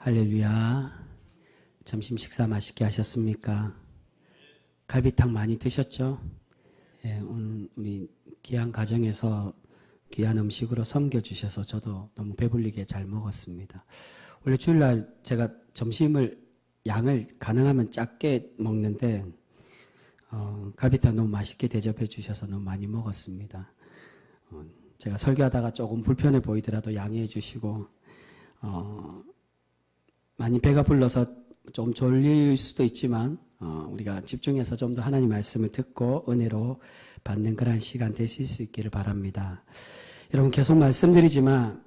할렐루야. 점심 식사 맛있게 하셨습니까? 갈비탕 많이 드셨죠? 예, 오늘 우리 귀한 가정에서 귀한 음식으로 섬겨주셔서 저도 너무 배불리게 잘 먹었습니다. 원래 주일날 제가 점심을 양을 가능하면 작게 먹는데 갈비탕 너무 맛있게 대접해 주셔서 너무 많이 먹었습니다. 제가 설교하다가 조금 불편해 보이더라도 양해해 주시고 많이 배가 불러서 좀 졸릴 수도 있지만 우리가 집중해서 좀 더 하나님 말씀을 듣고 은혜로 받는 그런 시간 되실 수 있기를 바랍니다. 여러분 계속 말씀드리지만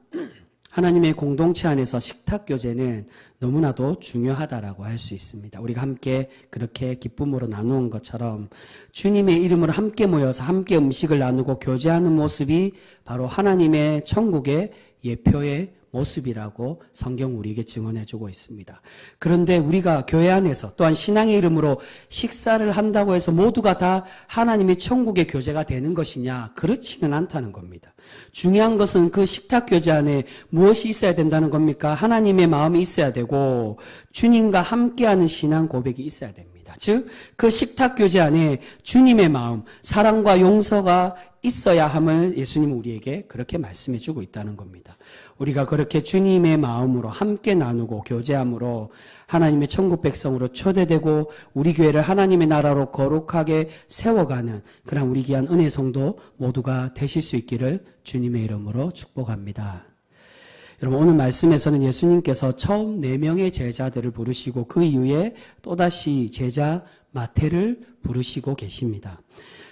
하나님의 공동체 안에서 식탁교제는 너무나도 중요하다라고 할 수 있습니다. 우리가 함께 그렇게 기쁨으로 나누는 것처럼 주님의 이름으로 함께 모여서 함께 음식을 나누고 교제하는 모습이 바로 하나님의 천국의 예표의 모습이라고 성경 우리에게 증언해주고 있습니다. 그런데 우리가 교회 안에서 또한 신앙의 이름으로 식사를 한다고 해서 모두가 다 하나님의 천국의 교제가 되는 것이냐? 그렇지는 않다는 겁니다. 중요한 것은 그 식탁 교제 안에 무엇이 있어야 된다는 겁니까? 하나님의 마음이 있어야 되고 주님과 함께하는 신앙 고백이 있어야 됩니다. 즉, 그 식탁 교제 안에 주님의 마음, 사랑과 용서가 있어야 함을 예수님은 우리에게 그렇게 말씀해 주고 있다는 겁니다. 우리가 그렇게 주님의 마음으로 함께 나누고 교제함으로 하나님의 천국 백성으로 초대되고 우리 교회를 하나님의 나라로 거룩하게 세워가는 그런 우리 귀한 은혜 성도 모두가 되실 수 있기를 주님의 이름으로 축복합니다. 여러분 오늘 말씀에서는 예수님께서 처음 4명의 제자들을 부르시고 그 이후에 또다시 제자 마태를 부르시고 계십니다.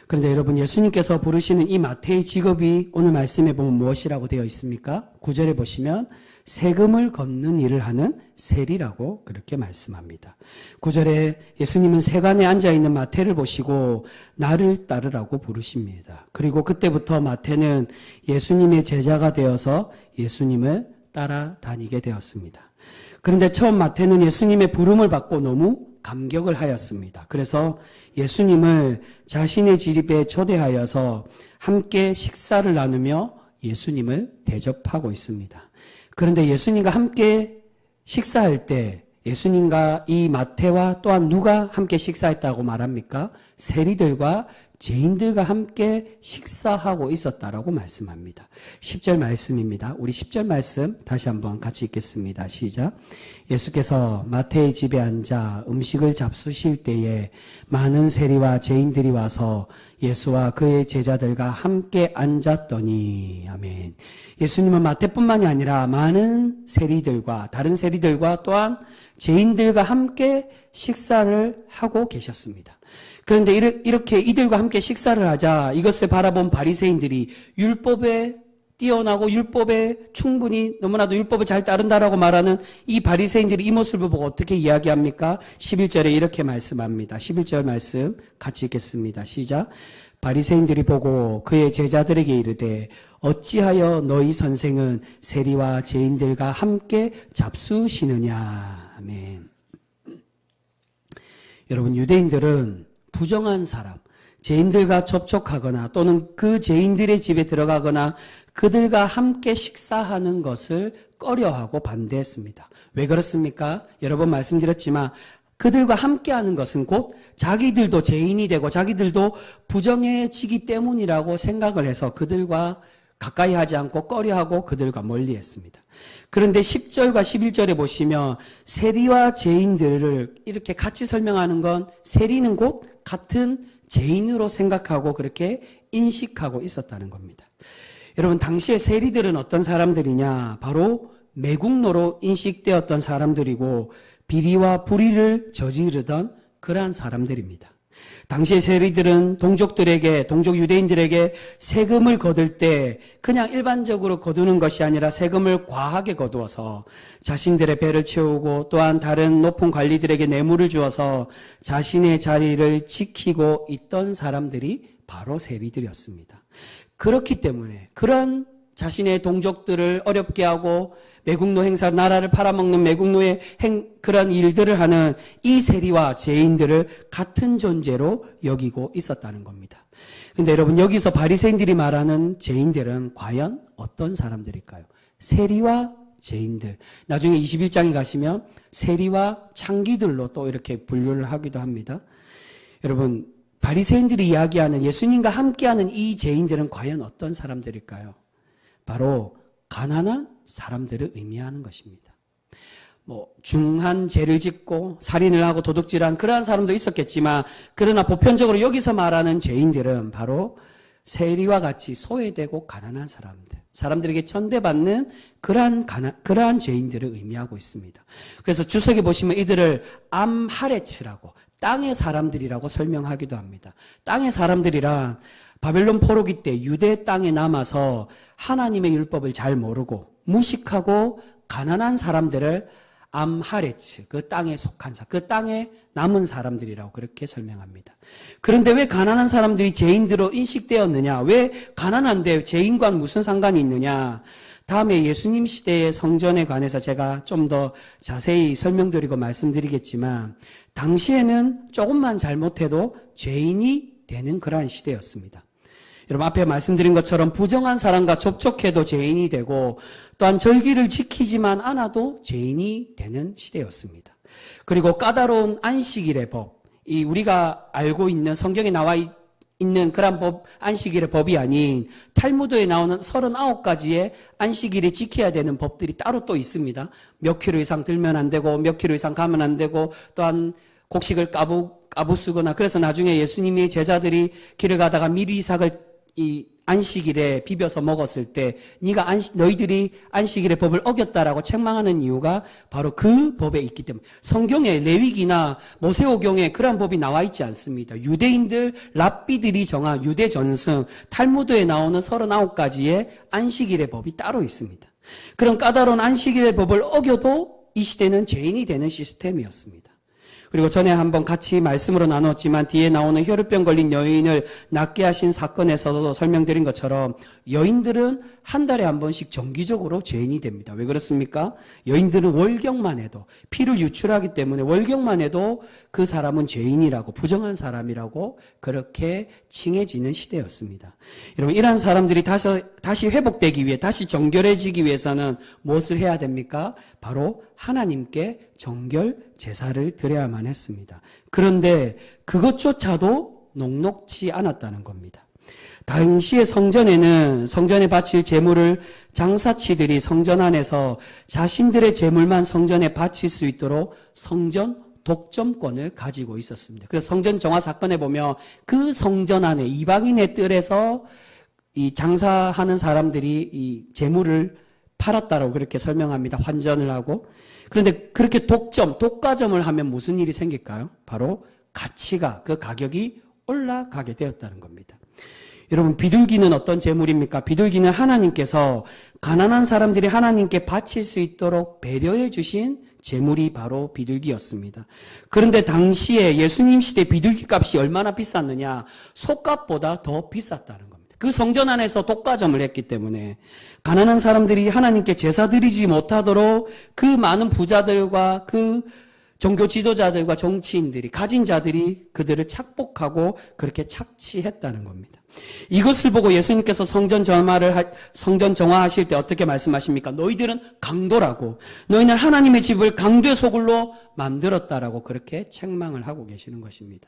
그런데 여러분 예수님께서 부르시는 이 마태의 직업이 오늘 말씀해 보면 무엇이라고 되어 있습니까? 9절에 보시면 세금을 걷는 일을 하는 세리라고 그렇게 말씀합니다. 9절에 예수님은 세간에 앉아있는 마태를 보시고 나를 따르라고 부르십니다. 그리고 그때부터 마태는 예수님의 제자가 되어서 예수님을 따라다니게 되었습니다. 그런데 처음 마태는 예수님의 부름을 받고 너무 감격을 하였습니다. 그래서 예수님을 자신의 집에 초대하여서 함께 식사를 나누며 예수님을 대접하고 있습니다. 그런데 예수님과 함께 식사할 때 예수님과 이 마태와 또한 누가 함께 식사했다고 말합니까? 세리들과 죄인들과 함께 식사하고 있었다라고 말씀합니다. 10절 말씀입니다. 우리 10절 말씀 다시 한번 같이 읽겠습니다. 시작. 예수께서 마태의 집에 앉아 음식을 잡수실 때에 많은 세리와 죄인들이 와서 예수와 그의 제자들과 함께 앉았더니 아멘. 예수님은 마태뿐만이 아니라 많은 세리들과 다른 세리들과 또한 죄인들과 함께 식사를 하고 계셨습니다. 그런데 이렇게 이들과 함께 식사를 하자 이것을 바라본 바리새인들이 율법에 뛰어나고 율법에 충분히 너무나도 율법을 잘 따른다라고 말하는 이 바리새인들이 이 모습을 보고 어떻게 이야기합니까? 11절에 이렇게 말씀합니다. 11절 말씀 같이 읽겠습니다. 시작. 바리새인들이 보고 그의 제자들에게 이르되 어찌하여 너희 선생은 세리와 죄인들과 함께 잡수시느냐. 아멘. 여러분 유대인들은 부정한 사람, 죄인들과 접촉하거나 또는 그 죄인들의 집에 들어가거나 그들과 함께 식사하는 것을 꺼려하고 반대했습니다. 왜 그렇습니까? 여러 번 말씀드렸지만 그들과 함께하는 것은 곧 자기들도 죄인이 되고 자기들도 부정해지기 때문이라고 생각을 해서 그들과 가까이 하지 않고 꺼려하고 그들과 멀리했습니다. 그런데 10절과 11절에 보시면 세리와 죄인들을 이렇게 같이 설명하는 건 세리는 곧 같은 죄인으로 생각하고 그렇게 인식하고 있었다는 겁니다. 여러분 당시에 세리들은 어떤 사람들이냐? 바로 매국노로 인식되었던 사람들이고 비리와 불의를 저지르던 그러한 사람들입니다. 당시의 세리들은 동족 유대인들에게 세금을 거둘 때 그냥 일반적으로 거두는 것이 아니라 세금을 과하게 거두어서 자신들의 배를 채우고 또한 다른 높은 관리들에게 뇌물을 주어서 자신의 자리를 지키고 있던 사람들이 바로 세리들이었습니다. 그렇기 때문에 그런 자신의 동족들을 어렵게 하고 매국노 행사, 나라를 팔아먹는 매국노의 그런 일들을 하는 이 세리와 죄인들을 같은 존재로 여기고 있었다는 겁니다. 근데 여러분 여기서 바리새인들이 말하는 죄인들은 과연 어떤 사람들일까요? 세리와 죄인들. 나중에 21장에 가시면 세리와 창기들로 또 이렇게 분류를 하기도 합니다. 여러분, 바리새인들이 이야기하는 예수님과 함께하는 이 죄인들은 과연 어떤 사람들일까요? 바로 가난한 사람들을 의미하는 것입니다. 중한 죄를 짓고 살인을 하고 도둑질한 그러한 사람도 있었겠지만, 그러나 보편적으로 여기서 말하는 죄인들은 바로 세리와 같이 소외되고 가난한 사람들에게 천대받는 그러한 죄인들을 의미하고 있습니다. 그래서 주석에 보시면 이들을 암하레츠라고, 땅의 사람들이라고 설명하기도 합니다. 땅의 사람들이란 바벨론 포로기 때 유대 땅에 남아서 하나님의 율법을 잘 모르고 무식하고 가난한 사람들을 암하레츠, 그 땅에 속한 그 땅에 남은 사람들이라고 그렇게 설명합니다. 그런데 왜 가난한 사람들이 죄인들로 인식되었느냐? 왜 가난한데 죄인과 무슨 상관이 있느냐? 다음에 예수님 시대의 성전에 관해서 제가 좀 더 자세히 설명드리고 말씀드리겠지만, 당시에는 조금만 잘못해도 죄인이 되는 그러한 시대였습니다. 여러분, 앞에 말씀드린 것처럼 부정한 사람과 접촉해도 죄인이 되고, 또한 절기를 지키지만 않아도 죄인이 되는 시대였습니다. 그리고 까다로운 안식일의 법, 이 우리가 알고 있는 성경에 나와 있는 그런 법, 안식일의 법이 아닌 탈무드에 나오는 39가지의 안식일에 지켜야 되는 법들이 따로 또 있습니다. 몇 킬로 이상 들면 안 되고, 몇 킬로 이상 가면 안 되고, 또한 곡식을 까부쓰거나, 그래서 나중에 예수님의 제자들이 길을 가다가 미리삭을 이 안식일에 비벼서 먹었을 때 너희들이 안식일의 법을 어겼다라고 책망하는 이유가 바로 그 법에 있기 때문에, 성경에 레위기나 모세오경에 그런 법이 나와 있지 않습니다. 유대인들 랍비들이 정한 유대 전승 탈무드에 나오는 39가지의 안식일의 법이 따로 있습니다. 그런 까다로운 안식일의 법을 어겨도 이 시대는 죄인이 되는 시스템이었습니다. 그리고 전에 한번 같이 말씀으로 나눴지만 뒤에 나오는 혈루병 걸린 여인을 낫게 하신 사건에서도 설명드린 것처럼 여인들은 한 달에 한 번씩 정기적으로 죄인이 됩니다. 왜 그렇습니까? 여인들은 월경만 해도, 피를 유출하기 때문에 월경만 해도 그 사람은 죄인이라고, 부정한 사람이라고 그렇게 칭해지는 시대였습니다. 여러분, 이러한 사람들이 다시 회복되기 위해, 다시 정결해지기 위해서는 무엇을 해야 됩니까? 바로 하나님께 정결 제사를 드려야만 했습니다. 그런데 그것조차도 녹록지 않았다는 겁니다. 당시의 성전에 바칠 제물을 장사치들이 성전 안에서 자신들의 제물만 성전에 바칠 수 있도록 성전 독점권을 가지고 있었습니다. 그래서 성전 정화 사건에 보면 그 성전 안에 이방인의 뜰에서 이 장사하는 사람들이 이 제물을 팔았다라고 그렇게 설명합니다. 환전을 하고. 그런데 그렇게 독과점을 하면 무슨 일이 생길까요? 바로 그 가격이 올라가게 되었다는 겁니다. 여러분, 비둘기는 어떤 제물입니까? 비둘기는 하나님께서 가난한 사람들이 하나님께 바칠 수 있도록 배려해 주신 제물이 바로 비둘기였습니다. 그런데 당시에 예수님 시대 비둘기 값이 얼마나 비쌌느냐? 소값보다 더 비쌌다는 겁니다. 그 성전 안에서 독과점을 했기 때문에 가난한 사람들이 하나님께 제사 드리지 못하도록 그 많은 부자들과 그 종교 지도자들과 정치인들이, 가진 자들이 그들을 착복하고 그렇게 착취했다는 겁니다. 이것을 보고 예수님께서 성전 정화하실 때 어떻게 말씀하십니까? 너희들은 강도라고, 너희는 하나님의 집을 강도의 소굴로 만들었다라고 그렇게 책망을 하고 계시는 것입니다.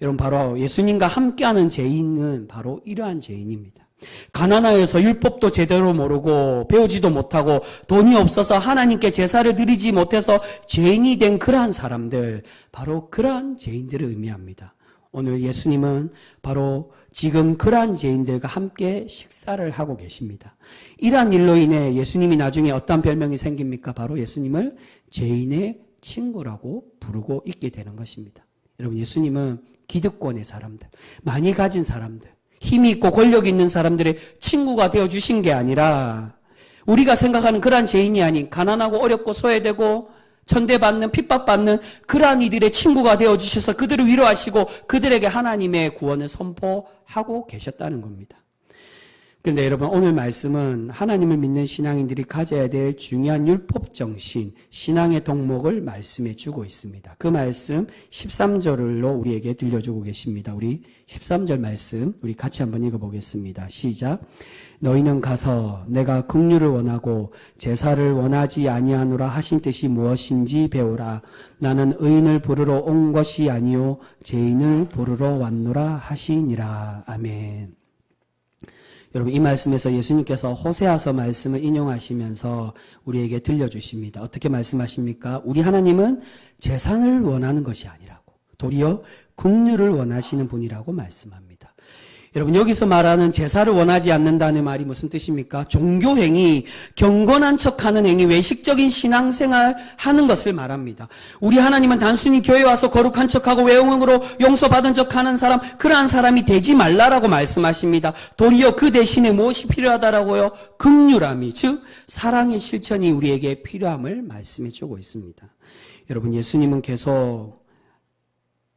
여러분, 바로 예수님과 함께하는 죄인은 바로 이러한 죄인입니다. 가난하여서 율법도 제대로 모르고 배우지도 못하고 돈이 없어서 하나님께 제사를 드리지 못해서 죄인이 된 그러한 사람들, 바로 그러한 죄인들을 의미합니다. 오늘 예수님은 바로 지금 그러한 죄인들과 함께 식사를 하고 계십니다. 이러한 일로 인해 예수님이 나중에 어떤 별명이 생깁니까? 바로 예수님을 죄인의 친구라고 부르고 있게 되는 것입니다. 여러분, 예수님은 기득권의 사람들, 많이 가진 사람들, 힘이 있고 권력이 있는 사람들의 친구가 되어주신 게 아니라 우리가 생각하는 그러한 죄인이 아닌 가난하고 어렵고 소외되고 천대받는, 핍박받는 그러한 이들의 친구가 되어주셔서 그들을 위로하시고 그들에게 하나님의 구원을 선포하고 계셨다는 겁니다. 그런데 여러분 오늘 말씀은 하나님을 믿는 신앙인들이 가져야 될 중요한 율법 정신, 신앙의 덕목을 말씀해 주고 있습니다. 그 말씀 13절로 우리에게 들려주고 계십니다. 우리 13절 말씀 우리 같이 한번 읽어보겠습니다. 시작. 너희는 가서 내가 긍휼을 원하고 제사를 원하지 아니하노라 하신 뜻이 무엇인지 배우라. 나는 의인을 부르러 온 것이 아니요 죄인을 부르러 왔노라 하시니라. 아멘. 여러분 이 말씀에서 예수님께서 호세아서 말씀을 인용하시면서 우리에게 들려주십니다. 어떻게 말씀하십니까? 우리 하나님은 제사를 원하는 것이 아니라고, 도리어 긍휼을 원하시는 분이라고 말씀합니다. 여러분 여기서 말하는 제사를 원하지 않는다는 말이 무슨 뜻입니까? 종교행위, 경건한 척하는 행위, 외식적인 신앙생활 하는 것을 말합니다. 우리 하나님은 단순히 교회 와서 거룩한 척하고 외형으로 용서받은 척하는 사람, 그러한 사람이 되지 말라라고 말씀하십니다. 도리어 그 대신에 무엇이 필요하다라고요? 긍휼함이, 즉 사랑의 실천이 우리에게 필요함을 말씀해 주고 있습니다. 여러분 예수님은 계속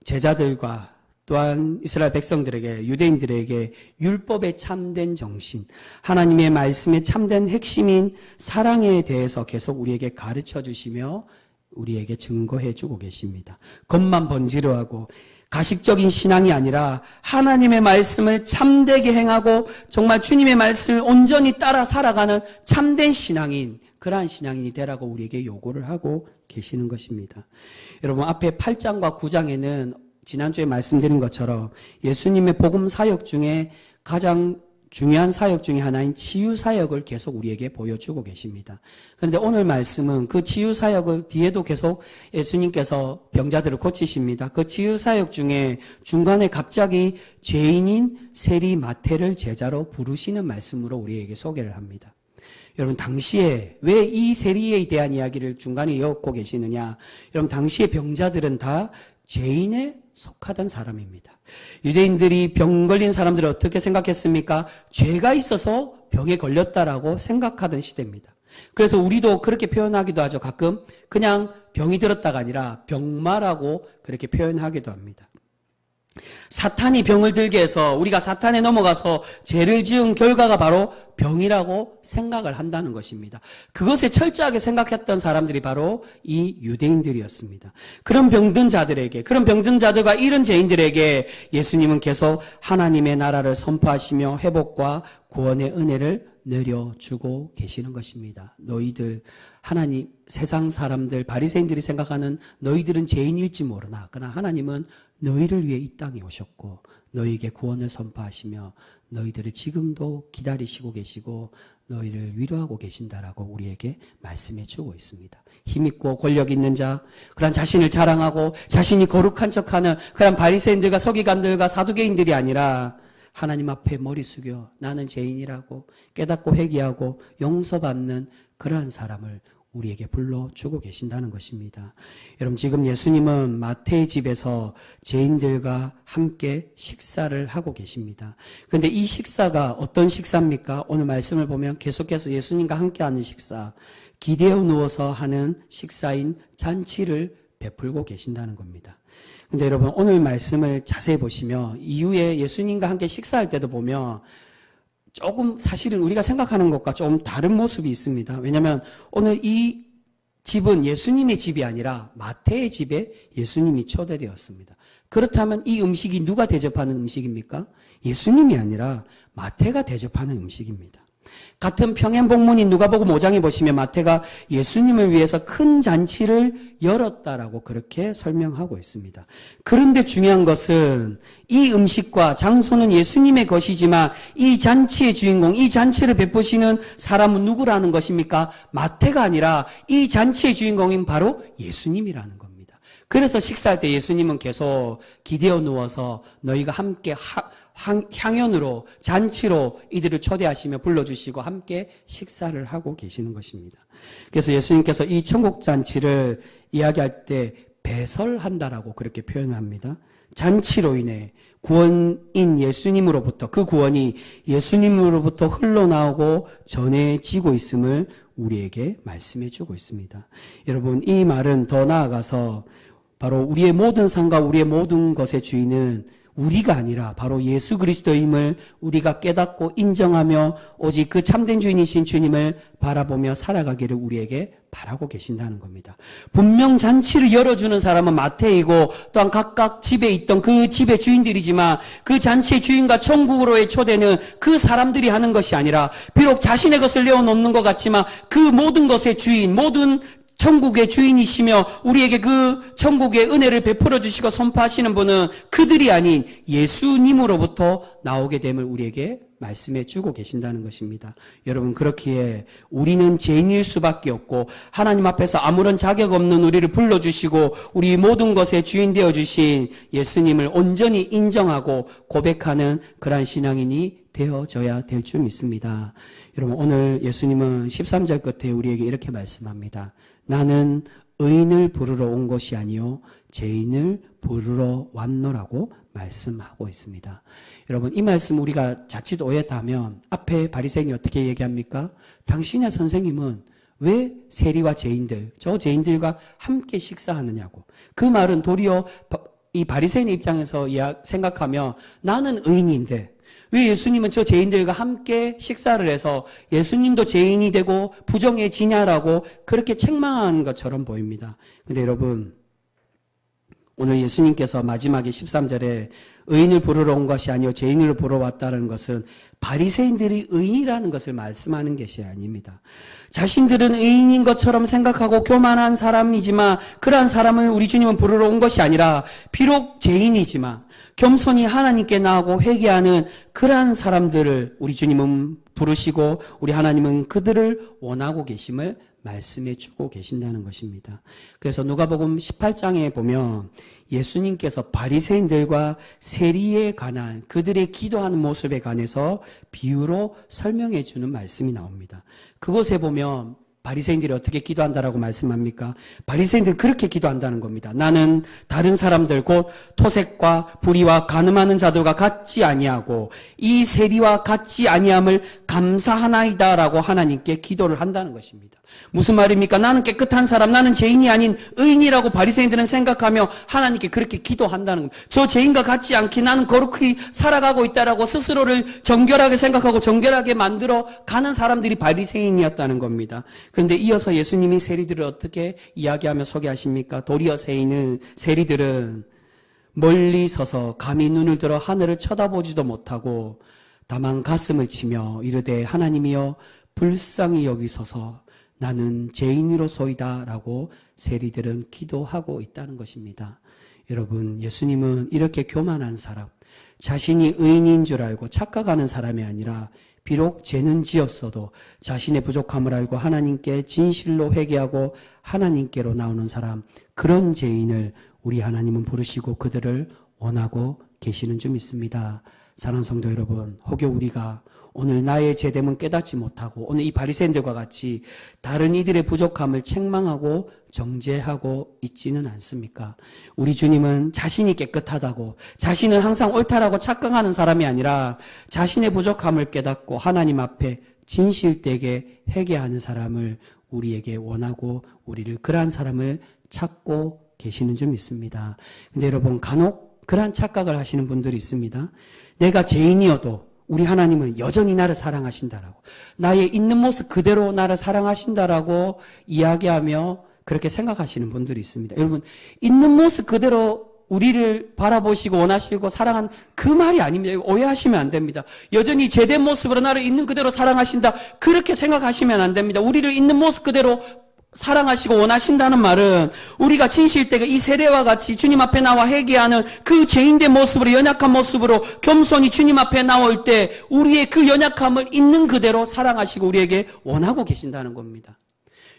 제자들과 또한 이스라엘 백성들에게, 유대인들에게 율법의 참된 정신, 하나님의 말씀의 참된 핵심인 사랑에 대해서 계속 우리에게 가르쳐 주시며 우리에게 증거해 주고 계십니다. 겉만 번지르하고 가식적인 신앙이 아니라 하나님의 말씀을 참되게 행하고 정말 주님의 말씀을 온전히 따라 살아가는 참된 신앙인, 그러한 신앙인이 되라고 우리에게 요구를 하고 계시는 것입니다. 여러분 앞에 8장과 9장에는 지난주에 말씀드린 것처럼 예수님의 복음 사역 중에 가장 중요한 사역 중에 하나인 치유 사역을 계속 우리에게 보여주고 계십니다. 그런데 오늘 말씀은 그 치유 사역을 뒤에도 계속 예수님께서 병자들을 고치십니다. 그 치유 사역 중에 중간에 갑자기 죄인인 세리 마태를 제자로 부르시는 말씀으로 우리에게 소개를 합니다. 여러분 당시에 왜 이 세리에 대한 이야기를 중간에 엮고 계시느냐? 여러분 당시의 병자들은 다 죄인에 속하던 사람입니다. 유대인들이 병 걸린 사람들을 어떻게 생각했습니까? 죄가 있어서 병에 걸렸다라고 생각하던 시대입니다. 그래서 우리도 그렇게 표현하기도 하죠. 가끔 그냥 병이 들었다가 아니라 병마라고 그렇게 표현하기도 합니다. 사탄이 병을 들게 해서 우리가 사탄에 넘어가서 죄를 지은 결과가 바로 병이라고 생각을 한다는 것입니다. 그것에 철저하게 생각했던 사람들이 바로 이 유대인들이었습니다. 그런 병든 자들에게, 그런 병든 자들과 이런 죄인들에게 예수님은 계속 하나님의 나라를 선포하시며 회복과 구원의 은혜를 내려주고 계시는 것입니다. 너희들, 하나님, 세상 사람들, 바리새인들이 생각하는 너희들은 죄인일지 모르나 그러나 하나님은 너희를 위해 이 땅에 오셨고 너희에게 구원을 선포하시며 너희들을 지금도 기다리시고 계시고 너희를 위로하고 계신다라고 우리에게 말씀해 주고 있습니다. 힘있고 권력 있는 자, 그런 자신을 자랑하고 자신이 거룩한 척하는 그런 바리새인들과 서기관들과 사두개인들이 아니라 하나님 앞에 머리 숙여 나는 죄인이라고 깨닫고 회개하고 용서받는 그러한 사람을 우리에게 불러주고 계신다는 것입니다. 여러분 지금 예수님은 마태의 집에서 죄인들과 함께 식사를 하고 계십니다. 그런데 이 식사가 어떤 식사입니까? 오늘 말씀을 보면 계속해서 예수님과 함께하는 식사, 기대어 누워서 하는 식사인 잔치를 베풀고 계신다는 겁니다. 근데 여러분 오늘 말씀을 자세히 보시면 이후에 예수님과 함께 식사할 때도 보면 조금 사실은 우리가 생각하는 것과 좀 다른 모습이 있습니다. 왜냐하면 오늘 이 집은 예수님의 집이 아니라 마태의 집에 예수님이 초대되었습니다. 그렇다면 이 음식이 누가 대접하는 음식입니까? 예수님이 아니라 마태가 대접하는 음식입니다. 같은 평행복문인 누가복음 5장에 보시면 마태가 예수님을 위해서 큰 잔치를 열었다라고 그렇게 설명하고 있습니다. 그런데 중요한 것은 이 음식과 장소는 예수님의 것이지만 이 잔치의 주인공, 이 잔치를 베푸시는 사람은 누구라는 것입니까? 마태가 아니라 이 잔치의 주인공인 바로 예수님이라는 겁니다. 그래서 식사할 때 예수님은 계속 기대어 누워서 너희가 함께 향연으로 잔치로 이들을 초대하시며 불러주시고 함께 식사를 하고 계시는 것입니다. 그래서 예수님께서 이 천국 잔치를 이야기할 때 배설한다라고 그렇게 표현합니다. 잔치로 인해 구원인 예수님으로부터 그 구원이 예수님으로부터 흘러나오고 전해지고 있음을 우리에게 말씀해 주고 있습니다. 여러분 이 말은 더 나아가서 바로 우리의 모든 삶과 우리의 모든 것의 주인은 우리가 아니라 바로 예수 그리스도임을 우리가 깨닫고 인정하며 오직 그 참된 주인이신 주님을 바라보며 살아가기를 우리에게 바라고 계신다는 겁니다. 분명 잔치를 열어주는 사람은 마태이고 또한 각각 집에 있던 그 집의 주인들이지만 그 잔치의 주인과 천국으로의 초대는 그 사람들이 하는 것이 아니라 비록 자신의 것을 내어놓는 것 같지만 그 모든 것의 주인, 모든 천국의 주인이시며 우리에게 그 천국의 은혜를 베풀어 주시고 선포하시는 분은 그들이 아닌 예수님으로부터 나오게 됨을 우리에게 말씀해 주고 계신다는 것입니다. 여러분, 그렇기에 우리는 죄인일 수밖에 없고 하나님 앞에서 아무런 자격 없는 우리를 불러주시고 우리 모든 것의 주인 되어주신 예수님을 온전히 인정하고 고백하는 그러한 신앙인이 되어져야 될 줄 믿습니다. 여러분, 오늘 예수님은 13절 끝에 우리에게 이렇게 말씀합니다. 나는 의인을 부르러 온 것이 아니요 죄인을 부르러 왔노라고 말씀하고 있습니다. 여러분, 이 말씀 우리가 자칫 오해하면 앞에 바리새인이 어떻게 얘기합니까? 당신의 선생님은 왜 세리와 죄인들, 저 죄인들과 함께 식사하느냐고. 그 말은 도리어 이 바리새인의 입장에서 생각하면 나는 의인인데 왜 예수님은 저 죄인들과 함께 식사를 해서 예수님도 죄인이 되고 부정해지냐라고 그렇게 책망하는 것처럼 보입니다. 근데 여러분, 오늘 예수님께서 마지막에 13절에 의인을 부르러 온 것이 아니요 죄인을 부르러 왔다는 것은 바리새인들이 의인이라는 것을 말씀하는 것이 아닙니다. 자신들은 의인인 것처럼 생각하고 교만한 사람이지만 그러한 사람을 우리 주님은 부르러 온 것이 아니라 비록 죄인이지만 겸손히 하나님께 나아가고 회개하는 그러한 사람들을 우리 주님은 부르시고 우리 하나님은 그들을 원하고 계심을 말씀해 주고 계신다는 것입니다. 그래서 누가복음 18장에 보면 예수님께서 바리새인들과 세리에 관한 그들의 기도하는 모습에 관해서 비유로 설명해 주는 말씀이 나옵니다. 그곳에 보면 바리새인들이 어떻게 기도한다라고 말씀합니까? 바리새인들은 그렇게 기도한다는 겁니다. 나는 다른 사람들 곧 토색과 불의와 간음하는 자들과 같지 아니하고 이 세리와 같지 아니함을 감사하나이다라고 하나님께 기도를 한다는 것입니다. 무슨 말입니까? 나는 깨끗한 사람, 나는 죄인이 아닌 의인이라고 바리새인들은 생각하며 하나님께 그렇게 기도한다는 겁니다. 저 죄인과 같지 않게 나는 거룩히 살아가고 있다라고 스스로를 정결하게 생각하고 정결하게 만들어 가는 사람들이 바리새인이었다는 겁니다. 그런데 이어서 예수님이 세리들을 어떻게 이야기하며 소개하십니까? 도리어 세리들은 멀리 서서 감히 눈을 들어 하늘을 쳐다보지도 못하고 다만 가슴을 치며 이르되 하나님이여 불쌍히 여기소서 나는 죄인으로소이다 라고 세리들은 기도하고 있다는 것입니다. 여러분, 예수님은 이렇게 교만한 사람, 자신이 의인인 줄 알고 착각하는 사람이 아니라 비록 죄는 지었어도 자신의 부족함을 알고 하나님께 진실로 회개하고 하나님께로 나오는 사람, 그런 죄인을 우리 하나님은 부르시고 그들을 원하고 계시는 줄 믿습니다. 사랑하는 성도 여러분, 혹여 우리가 오늘 나의 죄됨은 깨닫지 못하고 오늘 이 바리새인들과 같이 다른 이들의 부족함을 책망하고 정죄하고 있지는 않습니까? 우리 주님은 자신이 깨끗하다고 자신은 항상 옳다라고 착각하는 사람이 아니라 자신의 부족함을 깨닫고 하나님 앞에 진실되게 회개하는 사람을 우리에게 원하고 우리를 그러한 사람을 찾고 계시는 줄 믿습니다. 근데 여러분, 간혹 그러한 착각을 하시는 분들이 있습니다. 내가 죄인이어도 우리 하나님은 여전히 나를 사랑하신다라고, 나의 있는 모습 그대로 나를 사랑하신다라고 이야기하며 그렇게 생각하시는 분들이 있습니다. 여러분, 있는 모습 그대로 우리를 바라보시고 원하시고 사랑한 그 말이 아닙니다. 오해하시면 안 됩니다. 여전히 제된 모습으로 나를 있는 그대로 사랑하신다, 그렇게 생각하시면 안 됩니다. 우리를 있는 모습 그대로 사랑하시고 원하신다는 말은 우리가 진실되게 이 세례와 같이 주님 앞에 나와 회개하는 그 죄인된 모습으로, 연약한 모습으로 겸손히 주님 앞에 나올 때 우리의 그 연약함을 있는 그대로 사랑하시고 우리에게 원하고 계신다는 겁니다.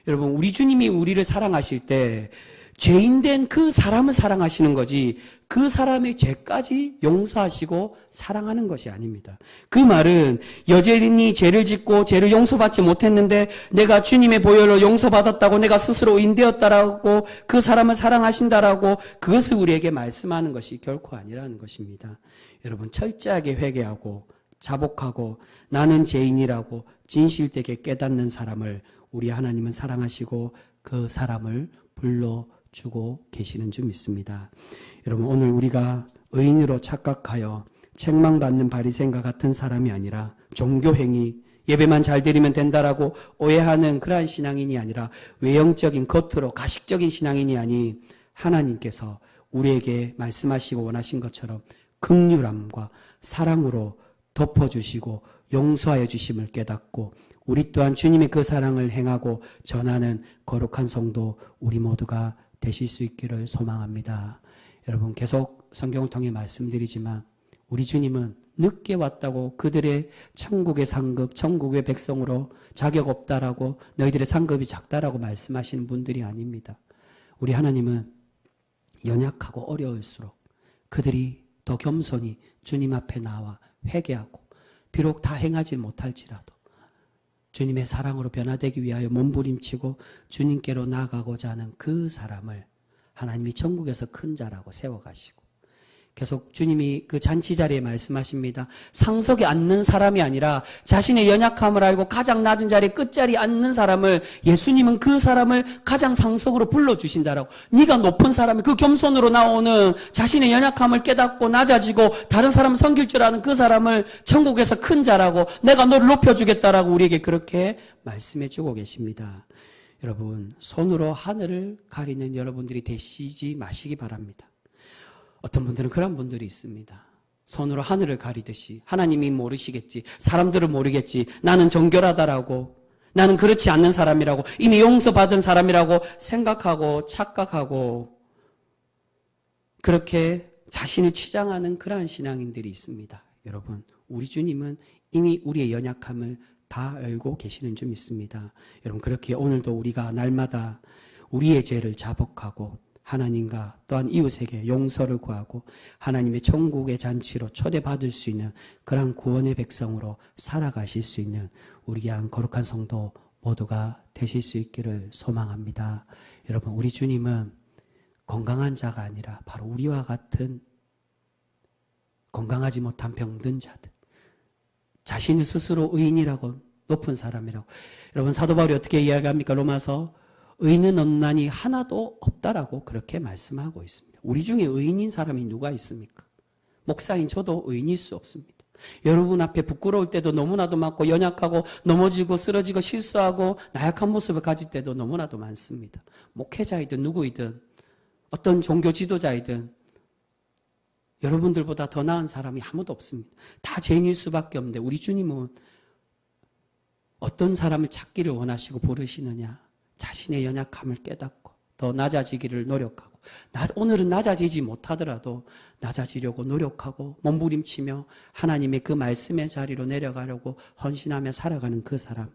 여러분, 우리 주님이 우리를 사랑하실 때 죄인된 그 사람을 사랑하시는 거지 그 사람의 죄까지 용서하시고 사랑하는 것이 아닙니다. 그 말은 여전히 죄를 짓고 죄를 용서받지 못했는데 내가 주님의 보혈로 용서받았다고 내가 스스로 의인되었다라고 그 사람을 사랑하신다라고 그것을 우리에게 말씀하는 것이 결코 아니라는 것입니다. 여러분, 철저하게 회개하고 자복하고 나는 죄인이라고 진실되게 깨닫는 사람을 우리 하나님은 사랑하시고 그 사람을 불러주고 계시는 줄 믿습니다. 여러분, 오늘 우리가 의인으로 착각하여 책망받는 바리새인과 같은 사람이 아니라 종교행위, 예배만 잘 드리면 된다라고 오해하는 그러한 신앙인이 아니라 외형적인 겉으로 가식적인 신앙인이 아닌 하나님께서 우리에게 말씀하시고 원하신 것처럼 긍휼함과 사랑으로 덮어주시고 용서하여 주심을 깨닫고 우리 또한 주님의 그 사랑을 행하고 전하는 거룩한 성도 우리 모두가 되실 수 있기를 소망합니다. 여러분 계속 성경을 통해 말씀드리지만 우리 주님은 늦게 왔다고 그들의 천국의 상급, 천국의 백성으로 자격 없다라고 너희들의 상급이 작다라고 말씀하시는 분들이 아닙니다. 우리 하나님은 연약하고 어려울수록 그들이 더 겸손히 주님 앞에 나와 회개하고 비록 다 행하지 못할지라도 주님의 사랑으로 변화되기 위하여 몸부림치고 주님께로 나아가고자 하는 그 사람을 하나님이 천국에서 큰 자라고 세워가시고 계속 주님이 그 잔치 자리에 말씀하십니다. 상석에 앉는 사람이 아니라 자신의 연약함을 알고 가장 낮은 자리에 끝자리에 앉는 사람을 예수님은 그 사람을 가장 상석으로 불러주신다라고. 네가 높은 사람이 그 겸손으로 나오는 자신의 연약함을 깨닫고 낮아지고 다른 사람을 섬길 줄 아는 그 사람을 천국에서 큰 자라고 내가 너를 높여주겠다라고 우리에게 그렇게 말씀해 주고 계십니다. 여러분 손으로 하늘을 가리는 여러분들이 되시지 마시기 바랍니다. 어떤 분들은 그런 분들이 있습니다. 손으로 하늘을 가리듯이 하나님이 모르시겠지, 사람들은 모르겠지, 나는 정결하다라고, 나는 그렇지 않는 사람이라고, 이미 용서받은 사람이라고 생각하고 착각하고 그렇게 자신을 치장하는 그러한 신앙인들이 있습니다. 여러분 우리 주님은 이미 우리의 연약함을 다 알고 계시는 줄 믿습니다. 여러분 그렇게 오늘도 우리가 날마다 우리의 죄를 자복하고 하나님과 또한 이웃에게 용서를 구하고 하나님의 천국의 잔치로 초대받을 수 있는 그런 구원의 백성으로 살아가실 수 있는 우리 귀한 거룩한 성도 모두가 되실 수 있기를 소망합니다. 여러분 우리 주님은 건강한 자가 아니라 바로 우리와 같은 건강하지 못한 병든 자들, 자신을 스스로 의인이라고 높은 사람이라고. 여러분 사도 바울이 어떻게 이야기합니까? 로마서 의인은 없나니 하나도 없다라고 그렇게 말씀하고 있습니다. 우리 중에 의인인 사람이 누가 있습니까? 목사인 저도 의인일 수 없습니다. 여러분 앞에 부끄러울 때도 너무나도 많고 연약하고 넘어지고 쓰러지고 실수하고 나약한 모습을 가질 때도 너무나도 많습니다. 목회자이든 누구이든 어떤 종교 지도자이든 여러분들보다 더 나은 사람이 아무도 없습니다. 다 죄인일 수밖에 없는데 우리 주님은 어떤 사람을 찾기를 원하시고 부르시느냐? 자신의 연약함을 깨닫고 더 낮아지기를 노력하고 오늘은 낮아지지 못하더라도 낮아지려고 노력하고 몸부림치며 하나님의 그 말씀의 자리로 내려가려고 헌신하며 살아가는 그 사람,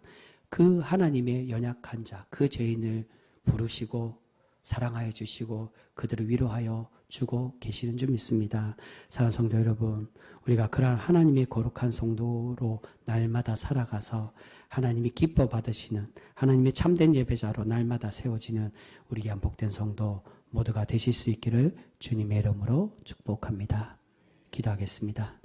그 하나님의 연약한 자, 그 죄인을 부르시고 사랑하여 주시고 그들을 위로하여 주고 계시는 줄 믿습니다. 사랑하는 성도 여러분, 우리가 그러한 하나님의 거룩한 성도로 날마다 살아가서 하나님이 기뻐 받으시는 하나님의 참된 예배자로 날마다 세워지는 우리 귀한 복된 성도 모두가 되실 수 있기를 주님의 이름으로 축복합니다. 기도하겠습니다.